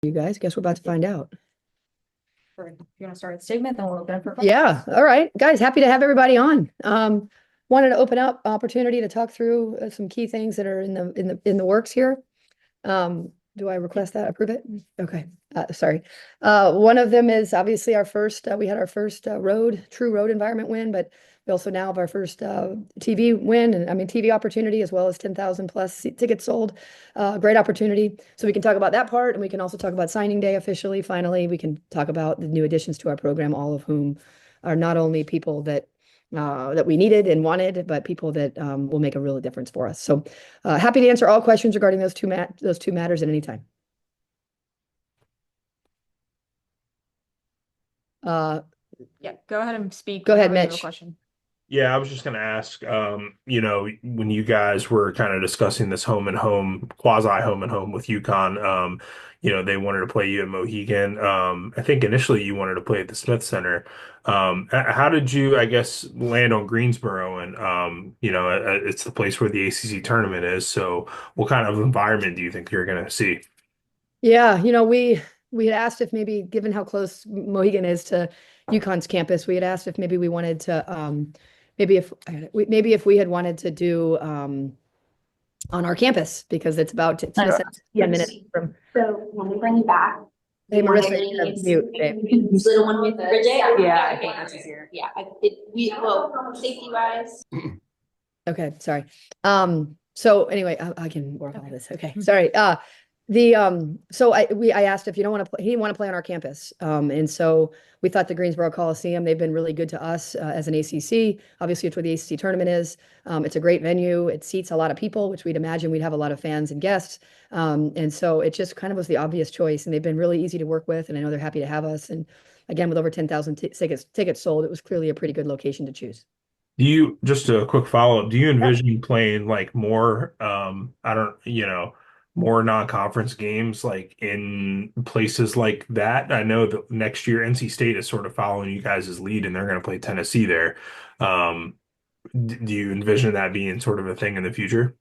You guys, guess we're about to find out. If you want to start a statement, then we'll open up for. Yeah, all right, guys, happy to have everybody on. Wanted to open up opportunity to talk through some key things that are in the works here. Do I request that? Approve it? Okay, sorry. One of them is obviously our first, we had our first true road environment win, but we also now have our first TV win, and I mean TV opportunity, as well as 10,000 plus tickets sold. Great opportunity. So we can talk about that part, and we can also talk about signing day officially. Finally, we can talk about the new additions to our program, all of whom are not only people that we needed and wanted, but people that will make a real difference for us. So happy to answer all questions regarding those two matters at any time. Yeah, go ahead and speak. Go ahead, whenever you have a Mitch. question. Yeah, I was just going to ask, when you guys were kind of discussing this home and home, quasi home and home with UConn, they wanted to play you at Mohegan. I think initially you wanted to play at the Smith Center. How did you, I guess, land on Greensboro? And, it's the place where the ACC tournament is. So what kind of environment do you think you're going to see? Yeah, we had asked if maybe, given how close Mohegan is to UConn's campus, we had asked if maybe we wanted to maybe if we had wanted to do on our campus, because it's about Tina said 10 minutes from. So when we bring you back, Hey, you wanna Marissa, you really gotta mute, babe. little one with Bridget. Yeah, I think that's easier. Yeah, safety wise. Okay, sorry. So anyway, I can work on this. Okay, sorry. So I asked if you don't want to play, he didn't want to play on our campus. And so we thought the Greensboro Coliseum, they've been really good to us as an ACC. Obviously, it's where the ACC tournament is. It's a great venue. It seats a lot of people, which we'd imagine we'd have a lot of fans and guests. And so it just kind of was the obvious choice. And they've been really easy to work with. And I know they're happy to have us. And again, with over 10,000 tickets sold, it was clearly a pretty good location to choose. Just a quick follow-up, do you envision playing like more, more non-conference games like in places like that? I know that next year NC State is sort of following you guys' lead and they're going to play Tennessee there. Um, do you envision that being sort of a thing in the future?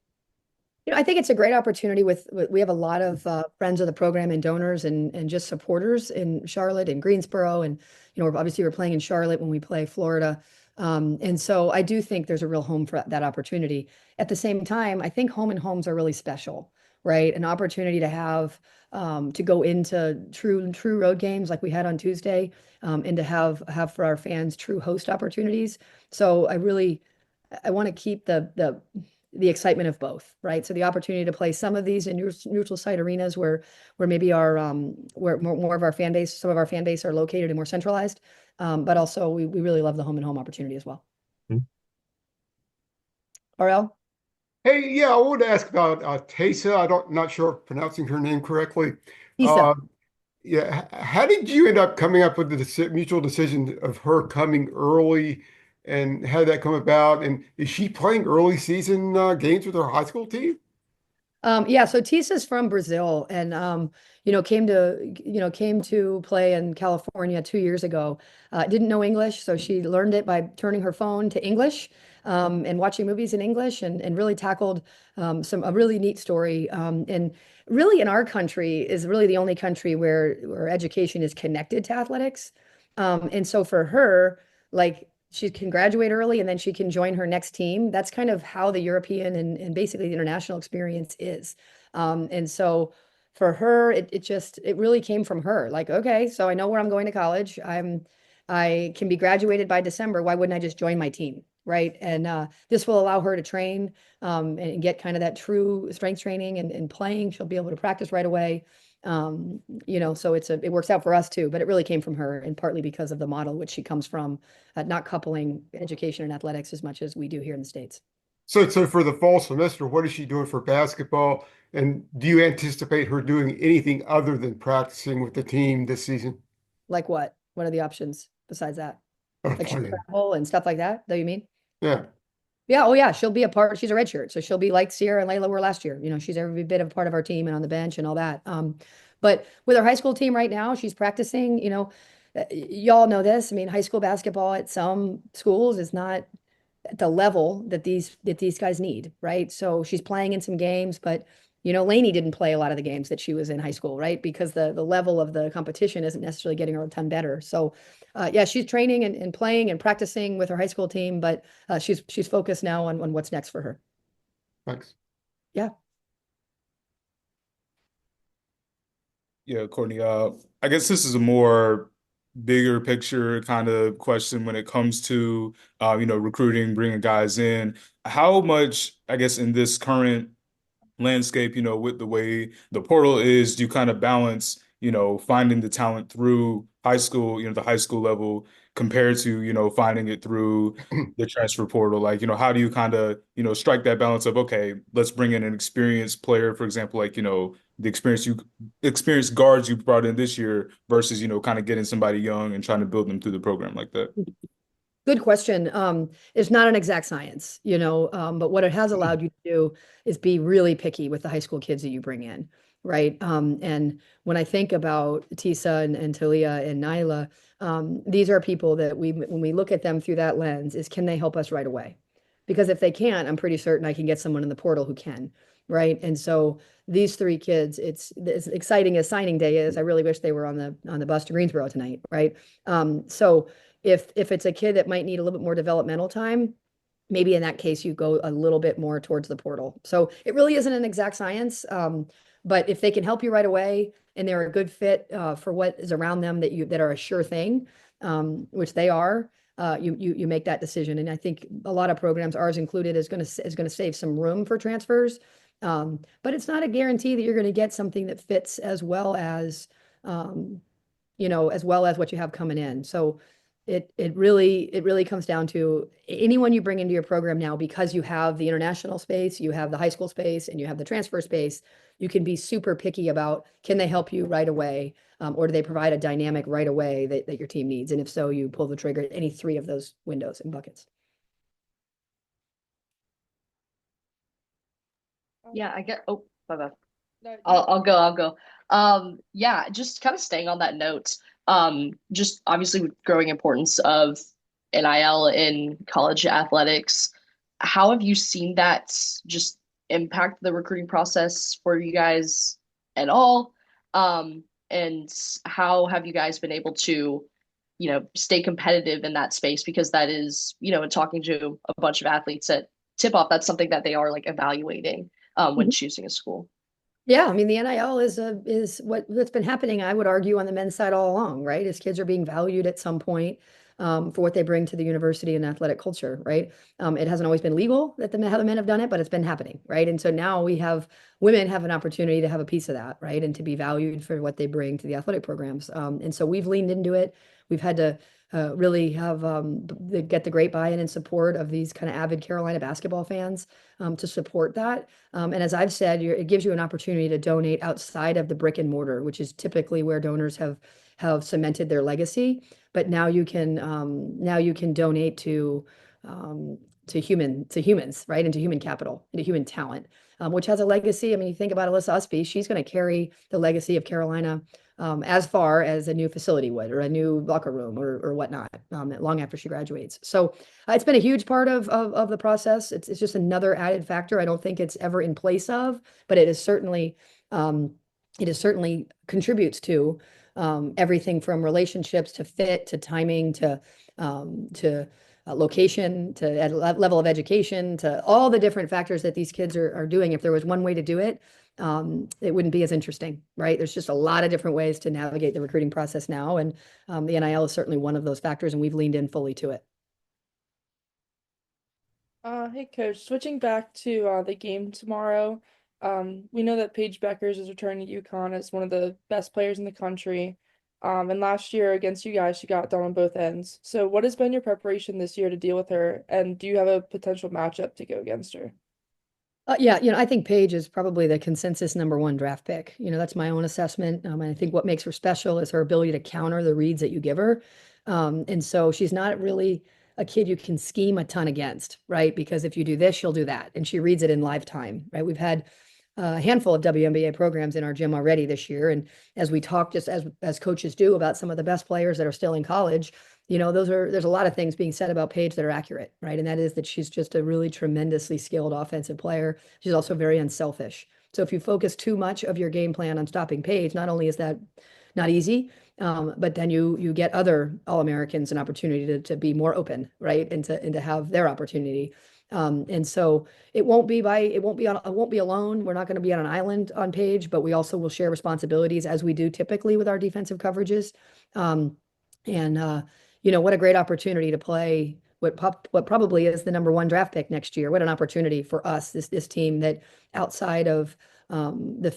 I think it's a great opportunity we have a lot of friends of the program and donors and just supporters in Charlotte and Greensboro. And, obviously we're playing in Charlotte when we play Florida. And so I do think there's a real home for that opportunity. At the same time, I think home and homes are really special, right? An opportunity to have to go into true road games like we had on Tuesday, and to have for our fans true host opportunities. So I want to keep the excitement of both, right? So the opportunity to play some of these in neutral site arenas where maybe where more of our fan base, some of our fan base are located and more centralized. But also we really love the home and home opportunity as well. RL? Hey, yeah, I wanted to ask about Taysa. Not sure if pronouncing her name correctly. Isa. Uh, yeah, how did you end up coming up with the mutual decision of her coming early, and how did that come about? And is she playing early season games with her high school team? Yeah, so Tisa's from Brazil and came to play in California 2 years ago. Didn't know English, so she learned it by turning her phone to English, and watching movies in English, and really tackled a really neat story. And really in our country is really the only country where education is connected to athletics. And so for her, like, she can graduate early and then she can join her next team. That's kind of how the European and basically the international experience is. And so for her, it really came from her. Like, okay, so I know where I'm going to college. I can be graduated by December. Why wouldn't I just join my team? Right. And this will allow her to train and get kind of that true strength training and playing. She'll be able to practice right away. So it works out for us too, but it really came from her, and partly because of the model which she comes from, not coupling education and athletics as much as we do here in the States. So for the fall semester, what is she doing for basketball? And do you anticipate her doing anything other than practicing with the team this season? Like what? What are the options besides that? Like she'll Okay. travel and stuff like that, do you mean? Yeah. Yeah, oh yeah, she'll be a part. She's a redshirt, so she'll be like Sierra and Layla were last year. She's every bit of a part of our team and on the bench and all that. But with our high school team right now, she's practicing. Y'all know this. I mean, high school basketball at some schools is not at the level that these guys need, right? So she's playing in some games, but Lainey didn't play a lot of the games that she was in high school, right? Because the level of the competition isn't necessarily getting her a ton better. So, yeah, she's training and playing and practicing with her high school team, but she's focused now on what's next for her. Thanks. Yeah. Yeah, Courtney, I guess this is a more bigger picture kind of question when it comes to, recruiting, bringing guys in. How much, I guess, in this current landscape, with the way the portal is, do you kind of balance, finding the talent through high school, the high school level compared to, finding it through the transfer portal? Like, how do you kind of, strike that balance of, okay, let's bring in an experienced player, for example, like, the experienced guards you brought in this year versus, kind of getting somebody young and trying to build them through the program like that? Good question. It's not an exact science, but what it has allowed you to do is be really picky with the high school kids that you bring in, right? And when I think about Tisa and Talia and Nyla, these are people that when we look at them through that lens, is can they help us right away? Because if they can't, I'm pretty certain I can get someone in the portal who can, right? And so these three kids, it's as exciting as signing day is. I really wish they were on the bus to Greensboro tonight, right? So if it's a kid that might need a little bit more developmental time, maybe in that case you go a little bit more towards the portal. So it really isn't an exact science, but if they can help you right away and they're a good fit for what is around them that are a sure thing, which they are, you make that decision. And I think a lot of programs, ours included, is going to save some room for transfers, but it's not a guarantee that you're going to get something that fits as well as what you have coming in. So it really comes down to anyone you bring into your program now, because you have the international space, you have the high school space, and you have the transfer space. You can be super picky about, can they help you right away, or do they provide a dynamic right away that your team needs? And if so, you pull the trigger at any three of those windows and buckets. Yeah, I get. Oh, bye-bye. No, I'll go. Yeah, just kind of staying on that note. Just obviously with growing importance of NIL in college athletics, how have you seen that just impact the recruiting process for you guys at all? And how have you guys been able to, stay competitive in that space? Because that is, in talking to a bunch of athletes at tip off, that's something that they are like evaluating when choosing a school. Yeah, I mean, the NIL is what's been happening, I would argue, on the men's side all along, right? As kids are being valued at some point for what they bring to the university and athletic culture, right? It hasn't always been legal that how the men have done it, but it's been happening, right? And so now women have an opportunity to have a piece of that, right? And to be valued for what they bring to the athletic programs. And so we've leaned into it. We've had to really have get the great buy-in and support of these kind of avid Carolina basketball fans to support that. And as I've said, it gives you an opportunity to donate outside of the brick and mortar, which is typically where donors have cemented their legacy. But now you can donate to humans, right? Into human capital, into human talent, which has a legacy. I mean, you think about Alyssa Usby, she's going to carry the legacy of Carolina as far as a new facility would, or a new locker room, or whatnot, long after she graduates. So it's been a huge part of the process. It's just another added factor. I don't think it's ever in place of, but it is certainly contributes to everything from relationships to fit to timing to location to level of education to all the different factors that these kids are doing. If there was one way to do it, it wouldn't be as interesting, right? There's just a lot of different ways to navigate the recruiting process now, and the NIL is certainly one of those factors, and we've leaned in fully to it. Hey coach, switching back to the game tomorrow. We know that Paige Beckers is returning to UConn as one of the best players in the country. And last year against you guys, she got done on both ends. So what has been your preparation this year to deal with her? And do you have a potential matchup to go against her? Yeah, I think Paige is probably the consensus #1 draft pick. That's my own assessment. And I think what makes her special is her ability to counter the reads that you give her. And so she's not really a kid you can scheme a ton against, right? Because if you do this, she'll do that. And she reads it in live time, right? We've had a handful of WNBA programs in our gym already this year. And as we talk, just as coaches do, about some of the best players that are still in college, there's a lot of things being said about Paige that are accurate, right? And that is that she's just a really tremendously skilled offensive player. She's also very unselfish, So if you focus too much of your game plan on stopping Paige, not only is that not easy, but then you get other All-Americans an opportunity to be more open, right? And to have their opportunity. And so it won't be alone. We're not going to be on an island on Paige, but we also will share responsibilities as we do typically with our defensive coverages. And what a great opportunity to play what probably is the number one draft pick next year. What an opportunity for us, this team that outside of the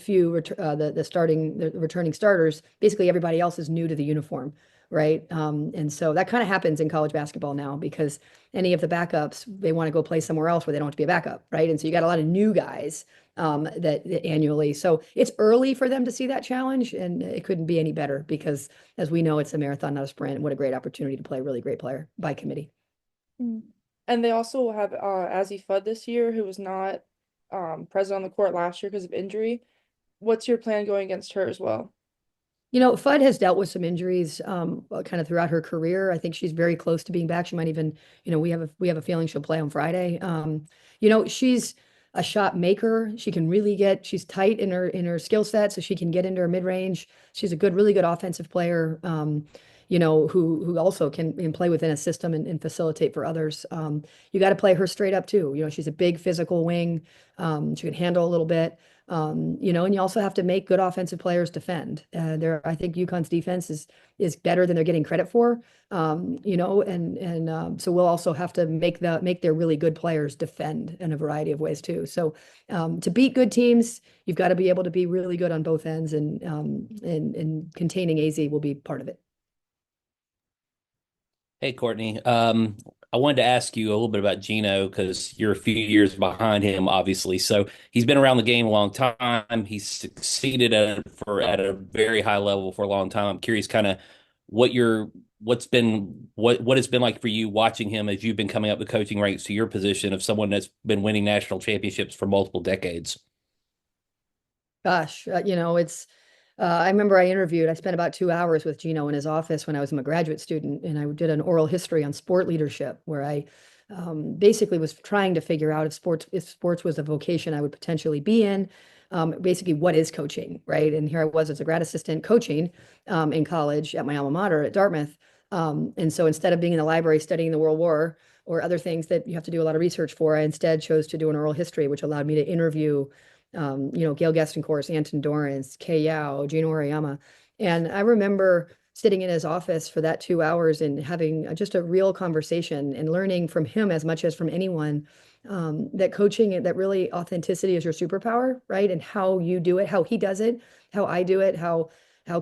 returning starters, basically everybody else is new to the uniform, right? And so that kind of happens in college basketball now because any of the backups, they want to go play somewhere else where they don't have to be a backup, right? And so you got a lot of new guys that annually. So it's early for them to see that challenge, and it couldn't be any better because, as we know, it's a marathon, not a sprint. What a great opportunity to play a really great player by committee. And they also will have Azzy Fudd this year, who was not present on the court last year because of injury. What's your plan going against her as well? Fudd has dealt with some injuries kind of throughout her career. I think she's very close to being back. She might even, we have a feeling she'll play on Friday. She's a shot maker. She's tight in her skill set, so she can get into her mid-range. She's a really good offensive player, who also can play within a system and facilitate for others. You got to play her straight up too. She's a big physical wing. She can handle a little bit. And you also have to make good offensive players defend. I think UConn's defense is better than they're getting credit for. So we'll also have to make their really good players defend in a variety of ways too. So to beat good teams, you've got to be able to be really good on both ends, and containing AZ will be part of it. Hey, Courtney. I wanted to ask you a little bit about Gino because you're a few years behind him, obviously. So he's been around the game a long time. He's succeeded at a very high level for a long time. I'm curious, kind of what it's been like for you watching him as you've been coming up the coaching ranks to your position of someone that's been winning national championships for multiple decades. Gosh, I remember I spent about 2 hours with Gino in his office when I was a graduate student, and I did an oral history on sport leadership where I basically was trying to figure out if sports was a vocation I would potentially be in. Basically, what is coaching, right? And here I was as a grad assistant coaching in college at my alma mater at Dartmouth. And so instead of being in the library studying the World War or other things that you have to do a lot of research for, I instead chose to do an oral history, which allowed me to interview Gail Gestincourse, Anton Dorrance, Kei Yao, Gino Oriyama. And I remember sitting in his office for that 2 hours and having just a real conversation and learning from him as much as from anyone, that coaching, that really authenticity is your superpower, right? And how you do it, how he does it, how I do it, how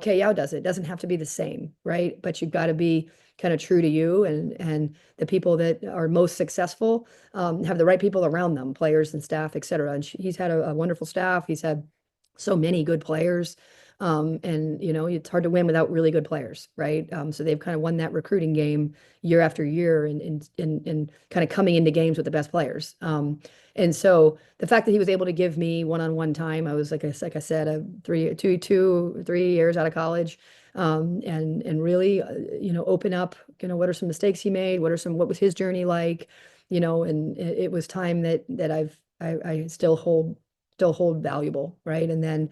Kei Yao does it. Doesn't have to be the same, right? But you've got to be kind of true to you, and the people that are most successful have the right people around them, players and staff, et cetera. And he's had a wonderful staff. He's had so many good players. And it's hard to win without really good players, right? So they've kind of won that recruiting game year after year, and kind of coming into games with the best players. And so the fact that he was able to give me one-on-one time, I was like I said, 3 years out of college, and really, open up, what are some mistakes he made? What was his journey like? And it was time that I still hold valuable, right? And then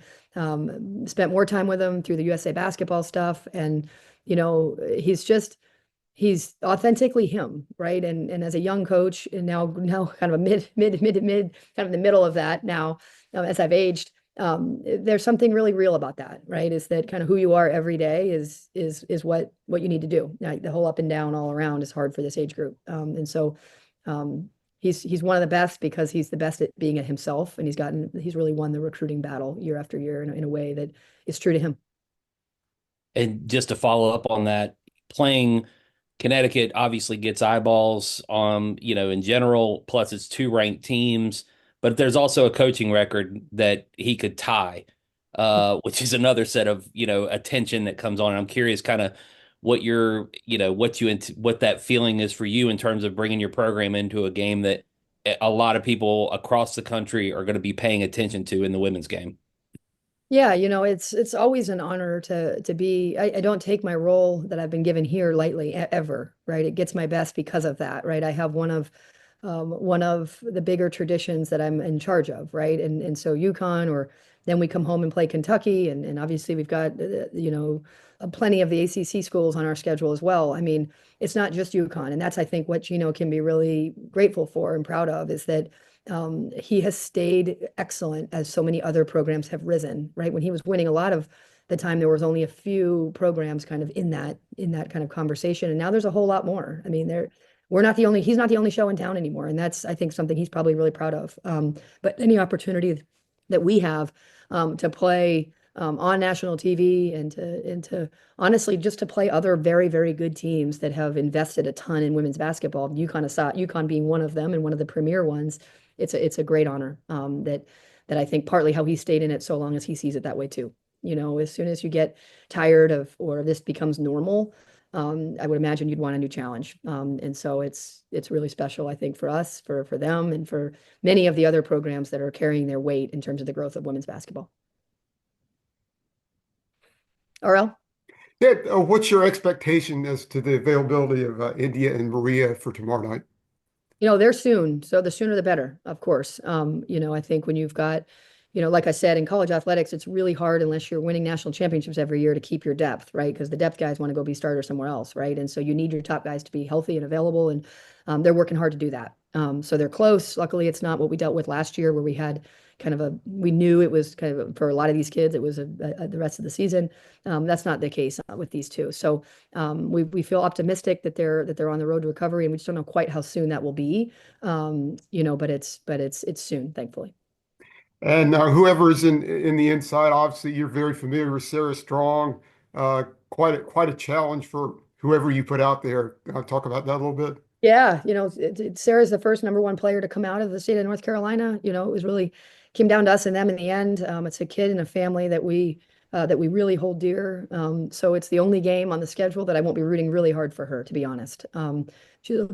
spent more time with him through the USA basketball stuff, and he's authentically him, right? And as a young coach, and now kind of a mid, kind of in the middle of that now, as I've aged, there's something really real about that, right? Is that kind of who you are every day is what you need to do. Now, the whole up and down all around is hard for this age group, and so he's one of the best because he's the best at being it himself, and he's really won the recruiting battle year after year in a way that is true to him. And just to follow up on that, playing Connecticut obviously gets eyeballs, in general, plus it's two ranked teams, but there's also a coaching record that he could tie, which is another set of, attention that comes on. I'm curious kind of what what that feeling is for you in terms of bringing your program into a game that a lot of people across the country are going to be paying attention to in the women's game. Yeah, it's always an honor to be. I don't take my role that I've been given here lightly ever, right? It gets my best because of that, right? I have one of one of the bigger traditions that I'm in charge of, right? And so UConn, or then we come home and play Kentucky, and obviously we've got plenty of the ACC schools on our schedule as well. I mean, it's not just UConn, and that's I think what Gino can be really grateful for and proud of is that he has stayed excellent as so many other programs have risen, right? When he was winning a lot of the time, there was only a few programs kind of in that kind of conversation, and now there's a whole lot more. I mean, he's not the only show in town anymore, and that's I think something he's probably really proud of. But any opportunity that we have to play on national TV and to honestly just to play other very, very good teams that have invested a ton in women's basketball, UConn being one of them and one of the premier ones. It's a great honor that I think partly how he stayed in it so long as he sees it that way too. As soon as you get tired of or this becomes normal, I would imagine you'd want a new challenge. And so it's really special, I think, for us, for them, and for many of the other programs that are carrying their weight in terms of the growth of women's basketball. RL? Yeah, what's your expectation as to the availability of India and Maria for tomorrow night? They're soon, so the sooner the better, of course. I think when you've got, like I said, in college athletics, it's really hard unless you're winning national championships every year to keep your depth, right? Because the depth guys want to go be starters somewhere else, right? And so you need your top guys to be healthy and available, and they're working hard to do that. So they're close. Luckily, it's not what we dealt with last year, where we had we knew it was kind of for a lot of these kids, it was the rest of the season. That's not the case with these two. So we feel optimistic that they're on the road to recovery, and we just don't know quite how soon that will be. But it's soon, thankfully. And whoever is in the inside, obviously you're very familiar with Sarah Strong. Quite a challenge for whoever you put out there. Talk about that a little bit. Yeah, Sarah's the first number one player to come out of the state of North Carolina. It was really came down to us and them in the end. It's a kid and a family that we really hold dear. So it's the only game on the schedule that I won't be rooting really hard for her, to be honest. She's a,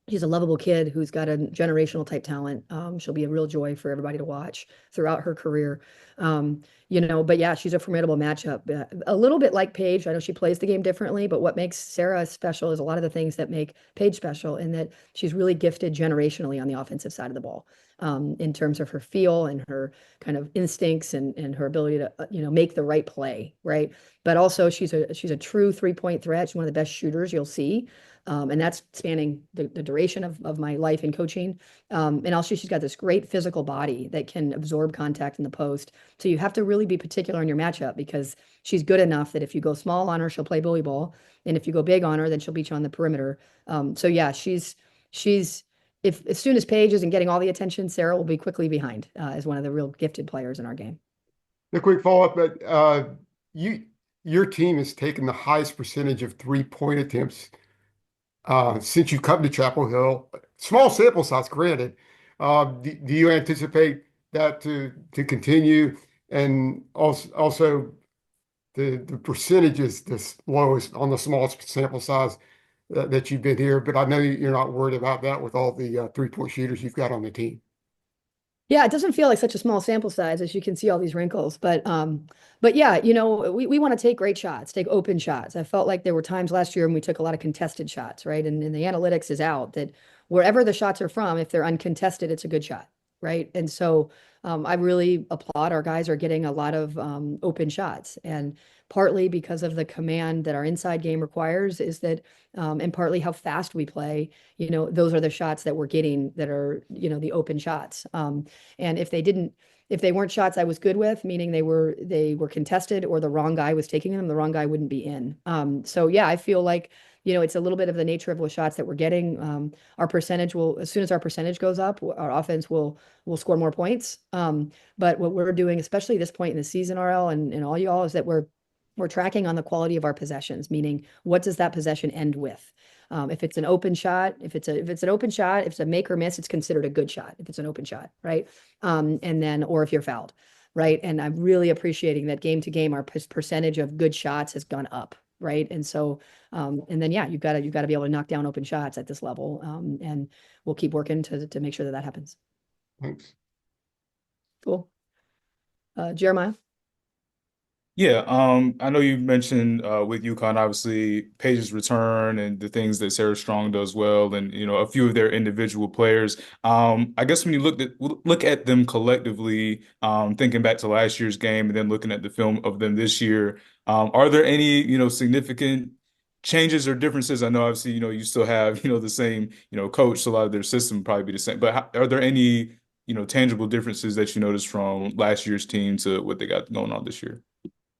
she's a lovable kid who's got a generational type talent. She'll be a real joy for everybody to watch throughout her career. But yeah, she's a formidable matchup. A little bit like Paige. I know she plays the game differently, but what makes Sarah special is a lot of the things that make Paige special, in that she's really gifted generationally on the offensive side of the ball, in terms of her feel and her kind of instincts and her ability to, make the right play, right? But also she's a true 3-point threat. She's one of the best shooters you'll see. And that's spanning the duration of my life in coaching. And also she's got this great physical body that can absorb contact in the post. So you have to really be particular on your matchup, because she's good enough that if you go small on her, she'll play bully ball. And if you go big on her, then she'll beat you on the perimeter. So yeah, she's if as soon as Paige isn't getting all the attention, Sarah will be quickly behind as one of the real gifted players in our game. A quick follow-up, but your team has taken the highest percentage of 3-point attempts since you come to Chapel Hill. Small sample size, granted. Do you anticipate that to continue? And also the percentage is the lowest on the smallest sample size that you've been here, but I know you're not worried about that with all the 3-point shooters you've got on the team. Yeah, it doesn't feel like such a small sample size, as you can see all these wrinkles. But yeah, we want to take great shots, take open shots. I felt like there were times last year when we took a lot of contested shots, right? And the analytics is out that wherever the shots are from, if they're uncontested, it's a good shot, right? And so I really applaud our guys are getting a lot of open shots, and partly because of the command that our inside game requires is that, and partly how fast we play, those are the shots that we're getting that are, the open shots. And if they weren't shots I was good with, meaning they were contested or the wrong guy was taking them, the wrong guy wouldn't be in. So yeah, I feel like, it's a little bit of the nature of what shots that we're getting. Our percentage as soon as our percentage goes up, our offense will score more points. But what we're doing, especially this point in the season, RL and all y'all, is that we're tracking on the quality of our possessions, meaning what does that possession end with? If it's an open shot, if it's an open shot, if it's a make or miss, it's considered a good shot if it's an open shot, right? Or if you're fouled, right? And I'm really appreciating that game to game, our percentage of good shots has gone up, right? And so, and then yeah, you've got to be able to knock down open shots at this level, and we'll keep working to make sure that happens. Thanks. Cool. Jeremiah. Yeah, I know you mentioned with UConn, obviously Paige's return and the things that Sarah Strong does well, and a few of their individual players. I guess when you look at them collectively, thinking back to last year's game and then looking at the film of them this year, are there any significant changes or differences? I know obviously you still have the same coach, so a lot of their system would probably be the same. But are there any tangible differences that you noticed from last year's team to what they got going on this year?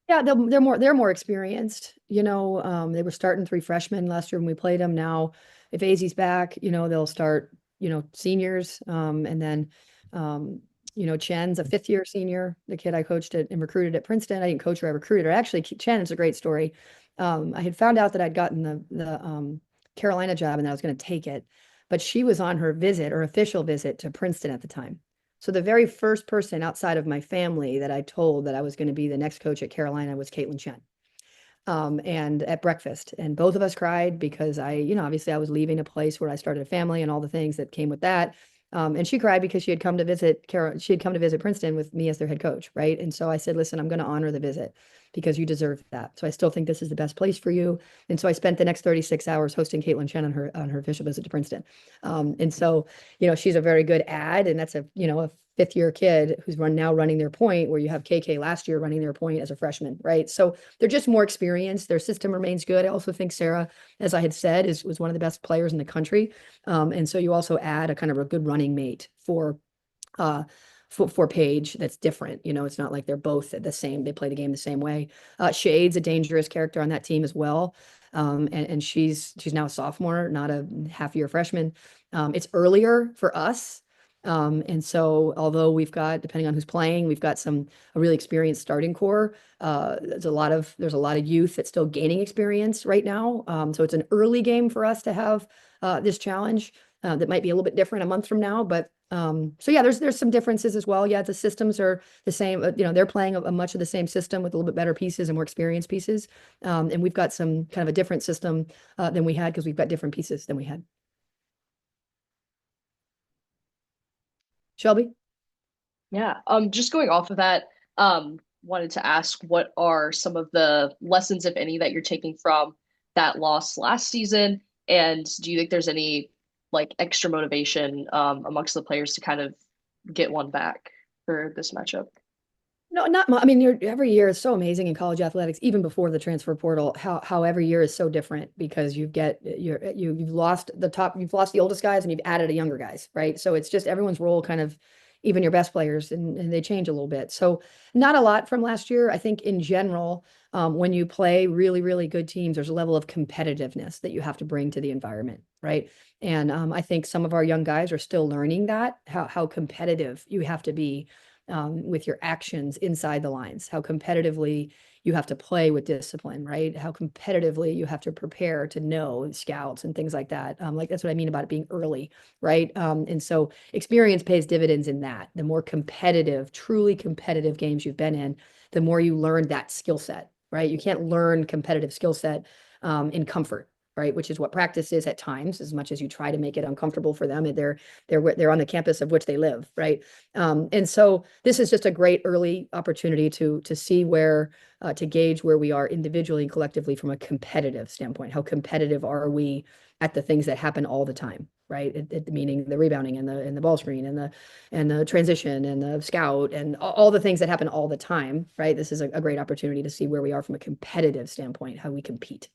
Yeah, they're more experienced. They were starting three freshmen last year when we played them. Now, if Azzy's back, they'll start, seniors. And then, Chen's a fifth year senior, the kid I coached and recruited at Princeton. I didn't coach her, I recruited her. Actually, Chen is a great story. I had found out that I'd gotten the Carolina job and that I was going to take it, but she was on her visit or official visit to Princeton at the time. So the very first person outside of my family that I told that I was going to be the next coach at Carolina was Caitlin Chen. And at breakfast, and both of us cried because obviously I was leaving a place where I started a family and all the things that came with that. And she cried because she had come to visit Princeton with me as their head coach, right? And so I said, listen, I'm going to honor the visit because you deserve that. So I still think this is the best place for you. And so I spent the next 36 hours hosting Caitlin Chen on her official visit to Princeton. And so, she's a very good ad, and that's a fifth year kid who's now running their point, where you have KK last year running their point as a freshman, right? So they're just more experienced. Their system remains good. I also think Sarah, as I had said, was one of the best players in the country. And so you also add a kind of a good running mate uh, for Paige that's different. It's not like they're both the same. They play the game the same way. Shade's a dangerous character on that team as well. And she's now a sophomore, not a half year freshman. It's earlier for us. And so although we've got, depending on who's playing, we've got a really experienced starting core. There's a lot of youth that's still gaining experience right now. So it's an early game for us to have this challenge that might be a little bit different a month from now. But so yeah, there's some differences as well. Yeah, the systems are the same. They're playing a much of the same system with a little bit better pieces and more experienced pieces. And we've got some kind of a different system than we had because we've got different pieces than we had. Shelby? Yeah. Just going off of that, wanted to ask what are some of the lessons, if any, that you're taking from that loss last season? And do you think there's any like extra motivation amongst the players to kind of get one back for this matchup? No, not I mean, every year is so amazing in college athletics, even before the transfer portal. How every year is so different because you've lost the oldest guys and you've added a younger guys, right? So it's just everyone's role kind of, even your best players, and they change a little bit. So not a lot from last year. I think in general, when you play really, really good teams, there's a level of competitiveness that you have to bring to the environment, right? And I think some of our young guys are still learning that, how competitive you have to be with your actions inside the lines, how competitively you have to play with discipline, right? How competitively you have to prepare to know scouts and things like that. Like that's what I mean about it being early, right? And so experience pays dividends in that. The more competitive, truly competitive games you've been in, the more you learn that skill set, right? You can't learn competitive skill set in comfort, right? Which is what practice is at times, as much as you try to make it uncomfortable for them. They're on the campus of which they live, right? And so this is just a great early opportunity to see to gauge where we are individually and collectively from a competitive standpoint. How competitive are we at the things that happen all the time, right? Meaning the rebounding and the ball screen and the transition and the scout and all the things that happen all the time, right? This is a great opportunity to see where we are from a competitive standpoint, how we compete.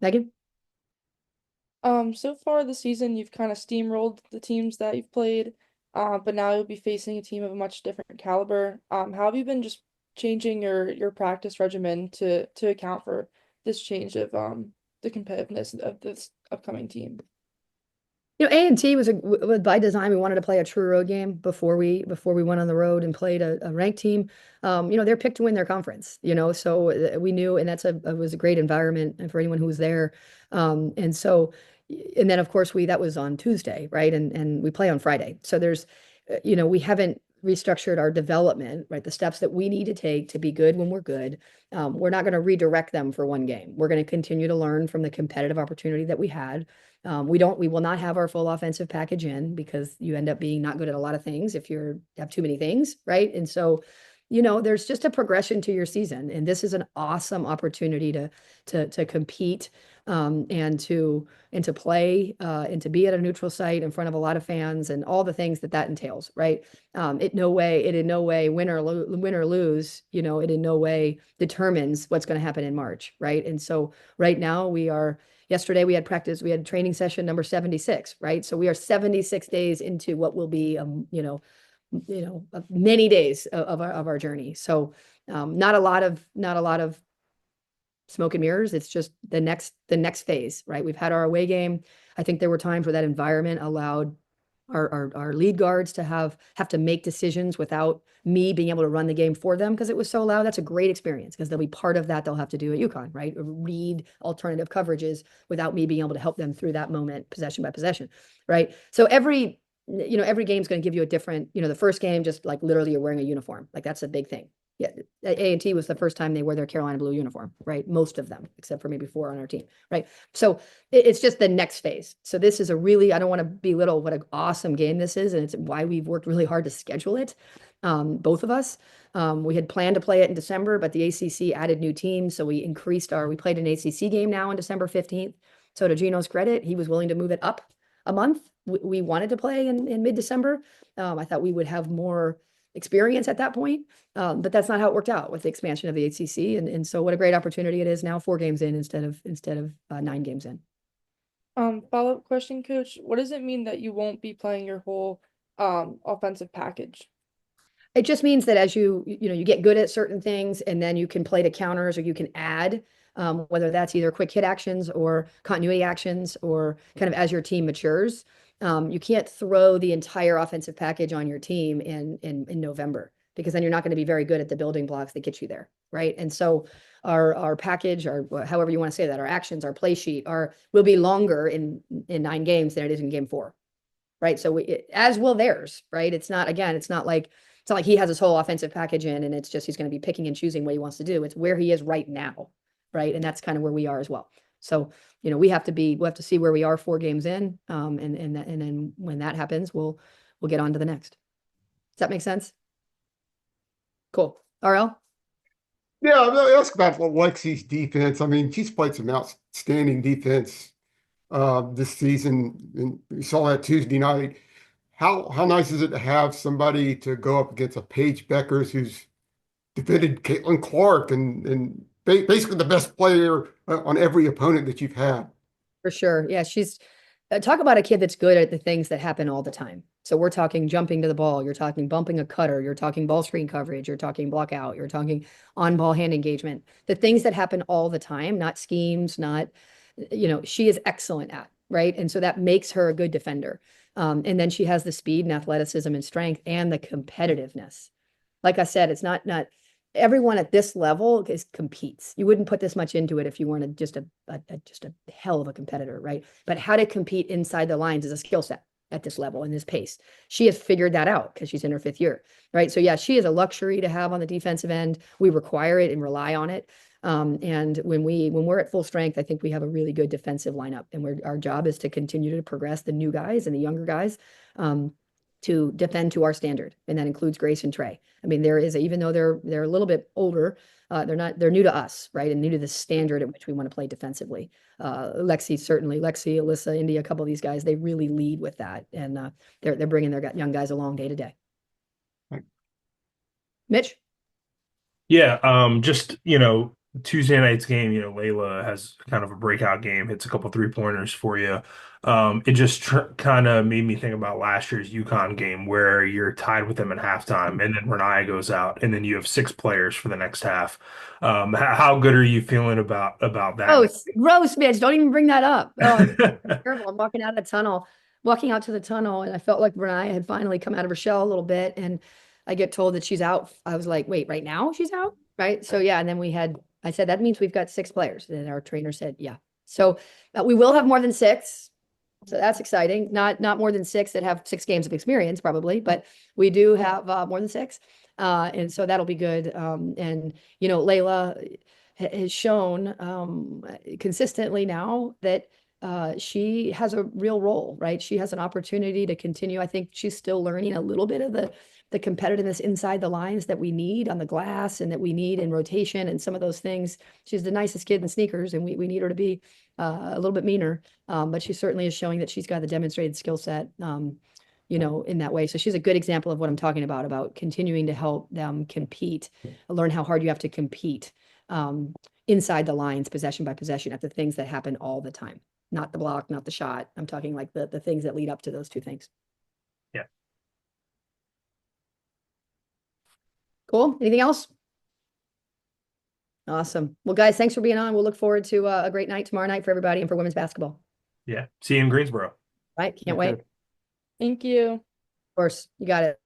Megan? So far this season, you've kind of steamrolled the teams that you've played, but now you'll be facing a team of a much different caliber. How have you been just changing your practice regimen to account for this change of the competitiveness of this upcoming team? A&T was by design. We wanted to play a true road game before we went on the road and played a ranked team. They're picked to win their conference. So we knew, and it was a great environment for anyone who was there. And then of course that was on Tuesday, right? And we play on Friday. So we haven't restructured our development, right? The steps that we need to take to be good when we're good. We're not going to redirect them for one game. We're going to continue to learn from the competitive opportunity that we had. We will not have our full offensive package in because you end up being not good at a lot of things if you have too many things, right? And so there's just a progression to your season, and this is an awesome opportunity to compete, and to play, and to be at a neutral site in front of a lot of fans and all the things that entails, right? It in no way win or lose, it in no way determines what's going to happen in March, right? And so right now yesterday we had practice, we had training session number 76, right? So we are 76 days into what will be, many days of our journey. So not a lot of smoke and mirrors. It's just the next phase, right? We've had our away game. I think there were times where that environment allowed our lead guards to have to make decisions without me being able to run the game for them because it was so loud. That's a great experience because they'll be part of that. They'll have to do at UConn, right? Read alternative coverages without me being able to help them through that moment, possession by possession, right? So every game's going to give you a different, the first game, just like literally you're wearing a uniform. Like that's a big thing. Yeah, A&T was the first time they wore their Carolina blue uniform, right? Most of them, except for maybe 4 on our team, right? So it's just the next phase. So this is I don't want to belittle what an awesome game this is, and it's why we've worked really hard to schedule it, both of us. We had planned to play it in December, but the ACC added new teams, so we played an ACC game now on December 15th. So to Gino's credit, he was willing to move it up a month. We wanted to play in mid-December. I thought we would have more experience at that point. But that's not how it worked out with the expansion of the ACC. And so what a great opportunity it is now, 4 games in instead of 9 games in. Follow-up question, Coach. What does it mean that you won't be playing your whole offensive package? It just means that as you get good at certain things, and then you can play to counters, or you can add, whether that's either quick hit actions or continuity actions, or kind of as your team matures. You can't throw the entire offensive package on your team in November, because then you're not going to be very good at the building blocks that get you there, right? And so our package, or however you want to say that, our actions, our play sheet, will be longer in 9 games than it is in game 4, right? So as will theirs, right? It's not like he has his whole offensive package in, and it's just he's going to be picking and choosing what he wants to do. It's where he is right now, right? And that's kind of where we are as well. So we have to see where we are 4 games in, and then when that happens, we'll get on to the next. Does that make sense? Cool. RL? Yeah, I'll ask about Lexi's defense. I mean, she's played some outstanding defense this season, and we saw that Tuesday night. How nice is it to have somebody to go up against a Paige Beckers who's defended Caitlin Clark and basically the best player on every opponent that you've had? For sure. Yeah, she's talk about a kid that's good at the things that happen all the time. So we're talking jumping to the ball, you're talking bumping a cutter, you're talking ball screen coverage, you're talking block out, you're talking on-ball hand engagement. The things that happen all the time, not schemes, not, she is excellent at, right? And so that makes her a good defender. And then she has the speed and athleticism and strength and the competitiveness. Like I said, it's not everyone at this level competes. You wouldn't put this much into it if you weren't just a hell of a competitor, right? But how to compete inside the lines is a skill set at this level and this pace. She has figured that out because she's in her 5th year, right? So yeah, she is a luxury to have on the defensive end. We require it and rely on it. And when we're at full strength, I think we have a really good defensive lineup, and our job is to continue to progress the new guys and the younger guys, to defend to our standard, and that includes Grace and Trey. I mean, even though they're a little bit older, they're new to us, right, and new to the standard at which we want to play defensively. Lexi, Alyssa, India, a couple of these guys, they really lead with that, and they're bringing their young guys along day to day. Right. Mitch? Yeah, just Tuesday night's game, Layla has kind of a breakout game, hits a couple 3-pointers for you. It just kind of made me think about last year's UConn game where you're tied with them at halftime, and then Renaya goes out, and then you have 6 players for the next half. How good are you feeling about that? Gross, Mitch. Don't even bring that up. Oh, it's terrible. I'm walking out to the tunnel, and I felt like Renaya had finally come out of her shell a little bit, and I get told that she's out. I was like, wait, right now she's out? Right? So yeah, and then I said, that means we've got 6 players. And our trainer said, yeah. So we will have more than 6. So that's exciting. Not more than 6 that have 6 games of experience, probably, but we do have more than 6. And so that'll be good. And, Layla has shown consistently now that she has a real role, right? She has an opportunity to continue. I think she's still learning a little bit of the the competitiveness inside the lines that we need on the glass and that we need in rotation and some of those things. She's the nicest kid in sneakers, and we need her to be a little bit meaner. But she certainly is showing that she's got the demonstrated skill set, in that way. So she's a good example of what I'm talking about continuing to help them compete, learn how hard you have to compete inside the lines, possession by possession, at the things that happen all the time. Not the block, not the shot. I'm talking like the things that lead up to those two things. Yeah. Cool. Anything else? Awesome. Well, guys, thanks for being on. We'll look forward to a great night tomorrow night for everybody and for women's basketball. Yeah. See you in Greensboro. Right? Can't wait. Of Thank you. course. You got it.